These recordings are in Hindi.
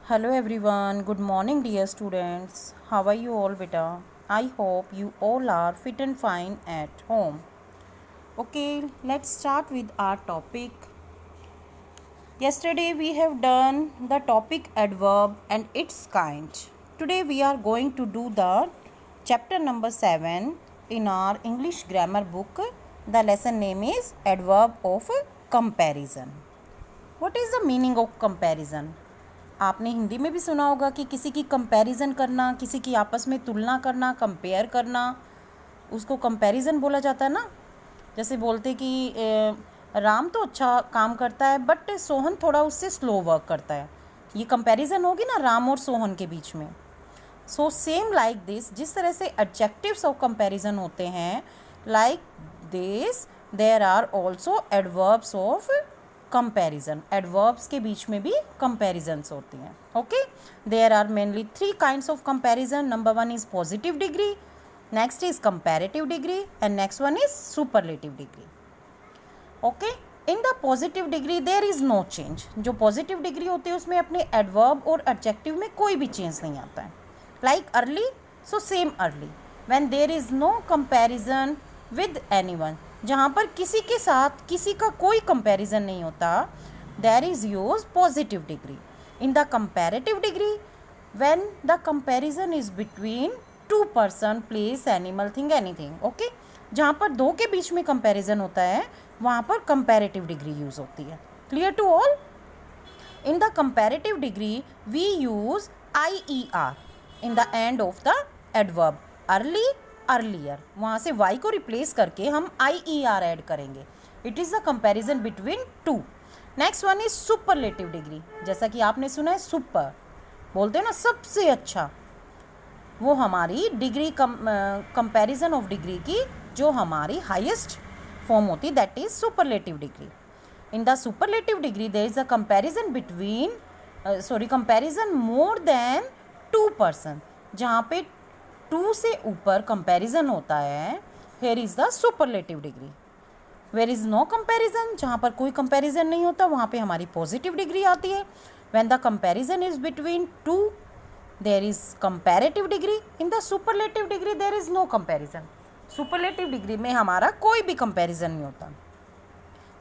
Hello everyone, good morning dear students. How are you all beta? I hope you all are fit and fine at home. Okay, let's start with our topic. Yesterday we have done the topic adverb and its kind. Today we are going to do the chapter number 7 in our English grammar book. The lesson name is adverb of comparison. What is the meaning of comparison? आपने हिंदी में भी सुना होगा कि किसी की कंपैरिजन करना, किसी की आपस में तुलना करना, कंपेयर करना, उसको कंपैरिजन बोला जाता है ना। जैसे बोलते कि राम तो अच्छा काम करता है बट सोहन थोड़ा उससे स्लो वर्क करता है। ये कंपैरिजन होगी ना राम और सोहन के बीच में। सो सेम लाइक दिस, जिस तरह से एडजेक्टिव्स ऑफ कंपैरिजन होते हैं, like this there are also adverbs of comparison. Adverbs के बीच में भी कंपैरिजन्स होती हैं। Okay, there are mainly 3 kinds of comparison. Number 1 is positive degree, next is comparative degree and next one is superlative degree. Okay, in the positive degree there is no change. जो पॉजिटिव डिग्री होती है उसमें अपने एडवर्ब और एडजेक्टिव में कोई भी चेंज नहीं आता है। Like early, so same early. When there is no comparison with anyone, जहाँ पर किसी के साथ किसी का कोई कंपैरिजन नहीं होता, there is use positive degree. In the comparative degree, when the comparison is between 2 person, place, animal, thing, anything. Okay, जहाँ पर 2 के बीच में कंपैरिजन होता है वहाँ पर कंपैरेटिव डिग्री यूज होती है। Clear to all? In the comparative degree we use IER in the end of the adverb. Early, earlier, वहाँ से y को रिप्लेस करके हम IER ऐड करेंगे। It is the comparison between 2। Next one is superlative degree. जैसा कि आपने सुना है सुपर, बोलते हैं ना सबसे अच्छा, वो हमारी डिग्री कंपैरिजन ऑफ डिग्री की जो हमारी हाईएस्ट फॉर्म होती, that is superlative degree. In the superlative degree there is a comparison between comparison more than 2 person. जहाँ पे 2 से ऊपर कंपैरिजन होता है, here is the superlative degree. Where is no comparison, जहाँ पर कोई कंपैरिजन नहीं होता वहाँ पे हमारी पॉजिटिव डिग्री आती है। When the comparison is between 2 there is comparative degree. In the superlative degree there is no comparison. Superlative degree में हमारा कोई भी कंपैरिजन नहीं होता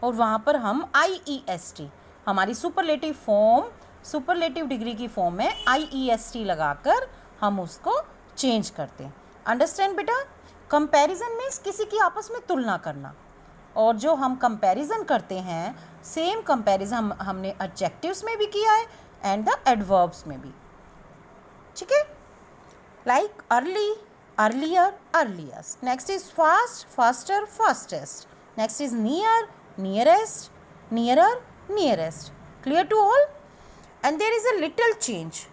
और वहाँ पर हम IEST, हमारी सुपरलेटिव फॉर्म, सुपरलेटिव डिग्री की फॉर्म में IEST लगाकर हम उसको चेंज करते हैं। अंडरस्टैंड बेटा? कंपैरिजन मीन्स किसी की आपस में तुलना करना, और जो हम कंपैरिजन करते हैं सेम कंपैरिजन हमने एडजेक्टिव्स में भी किया है एंड द एडवर्ब्स में भी। ठीक है, like early, earlier, earliest. Next is fast, faster, fastest. Next is near, nearest, nearer, nearest. Clear to all? And there is a little change.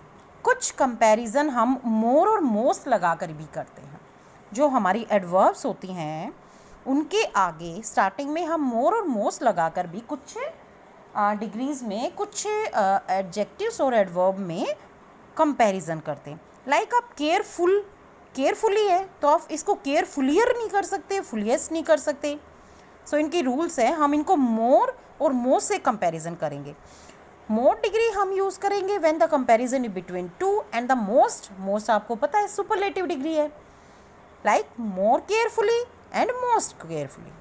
कुछ कंपैरिजन हम मोर और मोस्ट लगाकर भी करते हैं। जो हमारी एडवर्ब्स होती हैं उनके आगे स्टार्टिंग में हम मोर और मोस्ट लगाकर भी कुछ डिग्रीज में कुछ एडजेक्टिव्स और एडवर्ब में कंपैरिजन करते हैं। लाइक आप केयरफुल, केयरफुली है तो आप इसको केयरफुलियर नहीं कर सकते, फुलियस्ट नहीं कर सकते। सो इनकी रूल्स हैं, हम इनको मोर और मोस्ट से कंपैरिजन करेंगे। मोर डिग्री हम यूज़ करेंगे when the comparison is between 2 and the most, most आपको पता है सुपरलेटिव डिग्री है। Like more carefully and most carefully.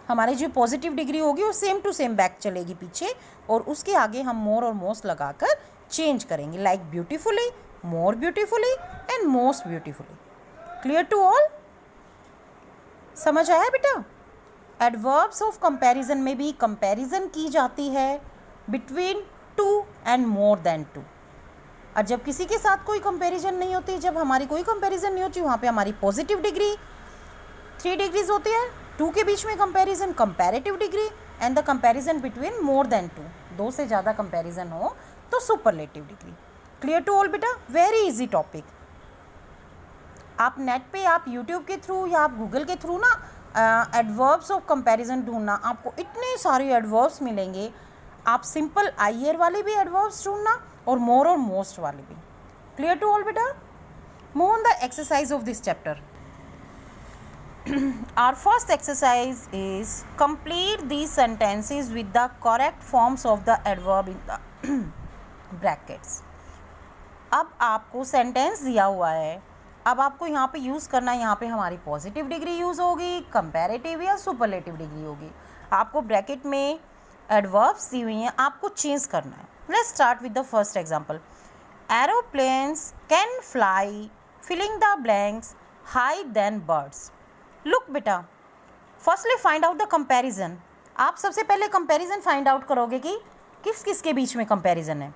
हमारी जो पॉजिटिव डिग्री होगी वो सेम टू सेम बैक चलेगी पीछे, और उसके आगे हम मोर और मोस्ट लगाकर चेंज करेंगे। Like beautifully, more beautifully and most beautifully. Clear to all? समझ आया बेटा? एडवर्ब्स ऑफ कंपैरिजन में भी कंपैरिजन की जाती है बिटवीन 2 एंड मोर देन 2। और जब किसी के साथ कोई कंपैरिजन नहीं होती, जब हमारी कोई कंपैरिजन नहीं होती, वहाँ पे हमारी पॉजिटिव डिग्री 3 डिग्रीज होती है। 2 के बीच में comparison comparative degree, and the comparison between more than 2, 2 से ज़्यादा कंपैरिजन हो तो superlative degree. Clear to all बेटा? Very easy topic. आप नेट पे, आप यूट्यूब के थ्रू या आप गूगल के थ्रू ना एडवर्ब्स ऑफ कंपैरिजन ढूंढना, आपको इतने सारे एडवर्ब्स मिलेंगे। आप सिंपल IER वाले भी एडवर्ब्स ढूंढना और मोर और मोस्ट वाले भी। क्लियर टू ऑल बेटा? Move on the exercise of this chapter. Our first exercise is complete these sentences with the correct forms of the adverb in the brackets. अब आपको सेंटेंस दिया हुआ है, अब आपको यहाँ पे यूज़ करना है, यहाँ पे हमारी पॉजिटिव डिग्री यूज़ होगी, कंपैरेटिव या सुपरलेटिव डिग्री होगी। आपको ब्रैकेट में एडवर्ब्स दी हुई हैं, आपको चेंज करना है। Let's start with the first example. Aeroplanes can fly filling the blanks high than birds. Look बेटा, firstly find out the comparison. आप सबसे पहले कंपैरिजन फाइंड आउट करोगे कि किस किस के बीच में कंपैरिजन है।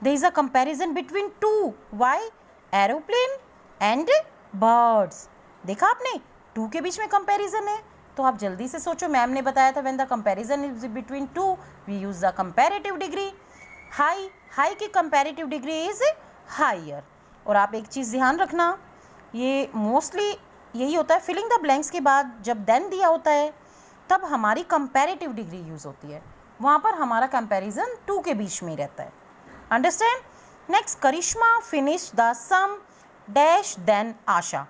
There is a comparison between two, why? Aeroplane and birds. देखा आपने, टू के बीच में कंपैरिजन है, तो आप जल्दी से सोचो। मैम ने बताया था when the comparison is between two we use the comparative degree. High, high की कंपैरेटिव डिग्री इज हायर। और आप एक चीज़ ध्यान रखना, ये मोस्टली यही होता है, फिलिंग द ब्लैंक्स के बाद जब देन दिया होता है तब हमारी कंपैरेटिव डिग्री यूज़ होती है, वहाँ पर हमारा कंपैरिजन टू के बीच में रहता है। Understand? Next, Karishma finish the sum dash than Asha.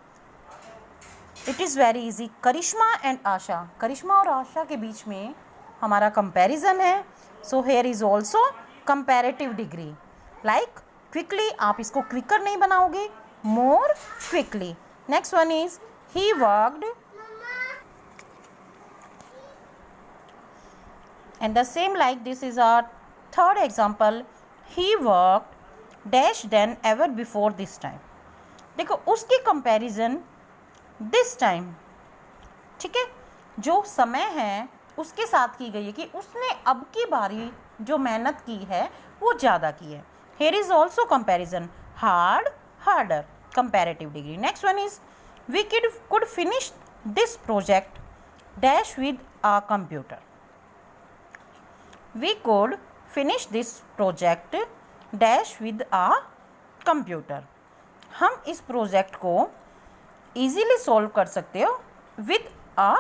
It is very easy. Karishma and Asha, Karishma और आशा के बीच में हमारा कंपैरिजन है। So here is also comparative degree. Like quickly, आप इसको क्विकर नहीं बनाओगे, more quickly. Next one is he worked, and the same like this is our third example, he worked dash than ever before this time। देखो उसकी कंपैरिजन दिस टाइम, ठीक है, जो समय है उसके साथ की गई है कि उसने अब की बारी जो मेहनत की है वो ज़्यादा की है। here is also comparison, hard harder, comparative degree। next one is we could finish this project dash with a computer। we could finish this project dash with a computer। हम इस प्रोजेक्ट को easily सॉल्व कर सकते हो with a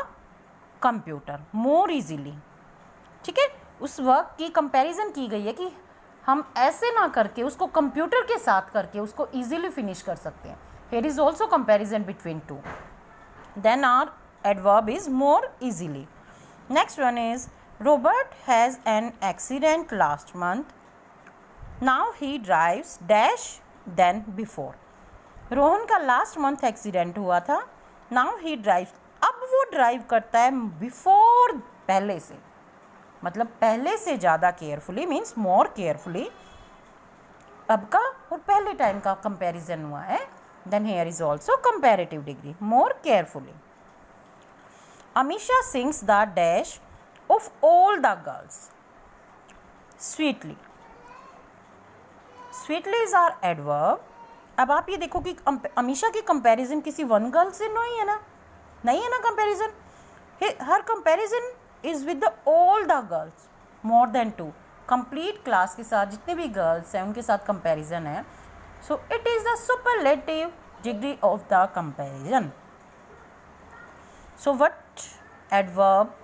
computer, more easily। ठीक है, उस वर्क की कंपैरिजन की गई है कि हम ऐसे ना करके उसको कंप्यूटर के साथ करके उसको easily फिनिश कर सकते हैं। here is also comparison between two, then our adverb is more easily। next one is Robert has an accident last month, now he drives dash than before। Rohan का लास्ट मंथ एक्सीडेंट हुआ था, नाउ ही ड्राइव्स, अब वो ड्राइव करता है बिफोर, पहले से, मतलब पहले से ज़्यादा केयरफुली, मीन्स मोर केयरफुली। अब का और पहले टाइम का कंपैरिजन हुआ है, then here is also comparative degree, more carefully. Amisha sings the dash of all the girls sweetly। sweetly is our adverb। अब आप ये देखो कि अमीशा की कंपैरिजन किसी वन गर्ल से नहीं है ना, नहीं है ना comparison. Her comparison is with the all the girls, more than two, complete class के साथ जितने भी गर्ल्स हैं उनके साथ कंपैरिजन है। So it is the superlative degree of the comparison. So what adverb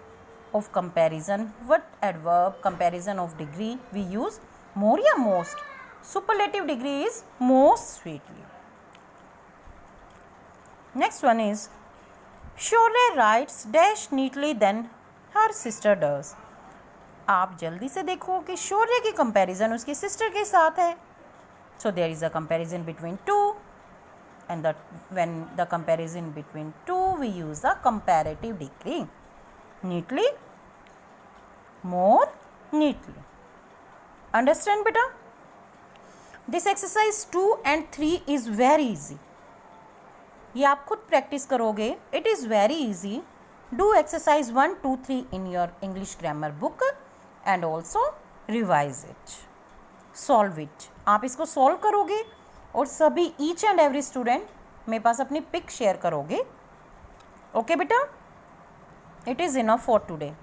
of comparison, what adverb comparison of degree we use? more या most? superlative degree is most sweetly। next one is Shorey writes dash neatly than her sister does। आप जल्दी से देखो कि शौर्य की कंपैरिजन उसकी सिस्टर के साथ है। so there is a comparison between two, and when the comparison between two we use the comparative degree, neatly, more neatly। understand beta? this exercise 2 and 3 is very easy। ये आप खुद प्रैक्टिस करोगे, it is very easy। do exercise 1 2 3 in your English grammar book and also revise it, solve it। आप इसको सॉल्व करोगे और सभी each and every student मेरे पास अपनी पिक शेयर करोगे। ओके बेटा, it is enough for today।